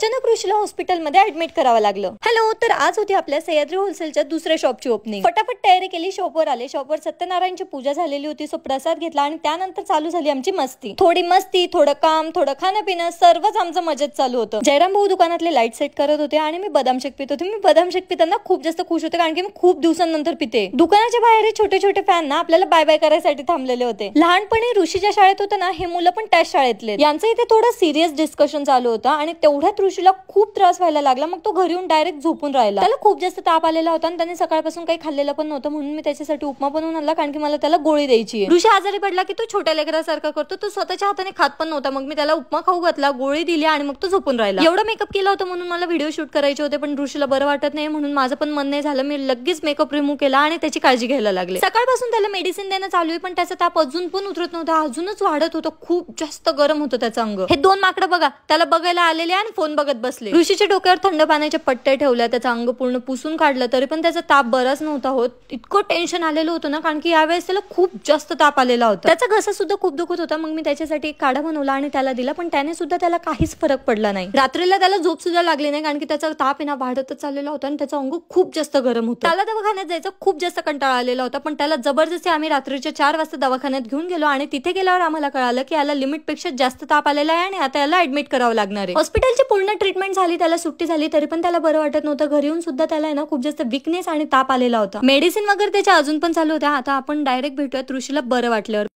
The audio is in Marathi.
अचानक ऋषीला हॉस्पिटलमध्ये ऍडमिट करावं लागलं। हॅलो, तर आज होती आपल्या सह्याद्री होलसेलच्या दुसऱ्या शॉपची ओपनिंग। फटाफट तयारी केली, शॉपवर आले। शॉपवर सत्यनारायणची पूजा झालेली होती, सो प्रसाद घेतला आणि त्यानंतर चालू झाली आमची मस्ती। थोडी मस्ती, थोडं काम, थोडं खाणं पिणं, सर्वच आमचं मजेत चालू होतं। जयराम भाऊ दुकानातले लाईट सेट करत होते आणि मी बदाम शेक पित होते। मी बदाम शेक पिताना खूप जास्त खुश होते, कारण की मी खूप दिवसांनंतर पिते। दुकानाच्या बाहेर छोटे छोटे फॅन ना आपल्याला बाय बाय करायसाठी थांबलेले होते। लहानपणी ऋषी ज्या शाळेत होतं ना, हे मुलं पण त्याच शाळेतले। यांचं इथे थोडं सिरियस डिस्कशन चालू होतं आणि तेवढ्यात ऋषीला खूप त्रास व्हायला लागला। मग तो घरी येऊन डायरेक्ट झोपून राहिला। त्याला खूप जास्त ताप आलेला होता आणि त्याने सकाळपासून काही खाल्लेलं पण नव्हतं, म्हणून मी त्याच्यासाठी उपमा बनवून आणला, कारण की मला त्याला गोळी द्यायची आहे। ऋषी आजारी पडला की तो छोट्या लेकरासारखा करतो, तो स्वतःच्या हाताने खात पण नव्हता। मग मी त्याला उपमा खाऊ घातला, गोळी दिली आणि मग तो झोपून राहिला। एवढा मेकअप केला होता म्हणून मला व्हिडिओ शूट करायचे होते, पण ऋषीला बरं वाटत नाही म्हणून माझं पण मन नाही झालं। मी लगेच मेकअप रिमूव्ह केला आणि त्याची काळजी घ्यायला लागले। सकाळपासून त्याला मेडिसिन देणं चालू आहे, पण त्याचा ताप अजून पण उतरत नव्हता, अजूनच वाढत होतं। खूप जास्त गरम होतं त्याचं अंग। हे दोन माकडं बघा, त्याला बघायला आलेले आणि फोन बघत बसले। ऋषीच्या डोक्यावर थंड पाण्याच्या पट्ट्या ठेवल्या, त्याचं अंग पूर्ण पुसून काढलं, तरी पण त्याचा ताप बराच नव्हता होत। इतकं टेन्शन आलेलं होतं ना, कारण की यावेळेस त्याला खूप जास्त ताप आलेला होता। त्याचा घसा सुद्धा खूप दुखत होता। मग मी त्याच्यासाठी एक काढा बनवला आणि त्याला दिला, पण त्याने सुद्धा त्याला काहीच फरक पडला नाही। रात्रीला त्याला झोप सुद्धा लागली नाही, कारण की त्याचा ताप आहे ना वाढतच चाललेला होता आणि त्याचं अंग खूप जास्त गरम होतं। त्याला दवाखान्यात जायचं खूप जास्त कंटाळा आलेला होता, पण त्याला जबरदस्ती आम्ही रात्रीच्या 4 वाजता दवाखान्यात घेऊन गेलो आणि तिथे गेल्यावर आम्हाला कळालं की याला लिमिट पेक्षा जास्त ताप आलेला आहे आणि आता याला ऍडमिट करावं लागणार आहे। हॉस्पिटलची पूर्ण ट्रीटमेंट झाली, त्याला सुट्टी झाली, तरी पण त्याला बरं वाटत नव्हतं। घरी येऊन सुद्धा त्याला ना खूप जास्त विकनेस आणि ताप आलेला होता। मेडिसिन वगैरे त्याच्या अजून पण चालू होत्या। आता आपण डायरेक्ट भेटूयात ऋषीला बरं वाटल्यावर।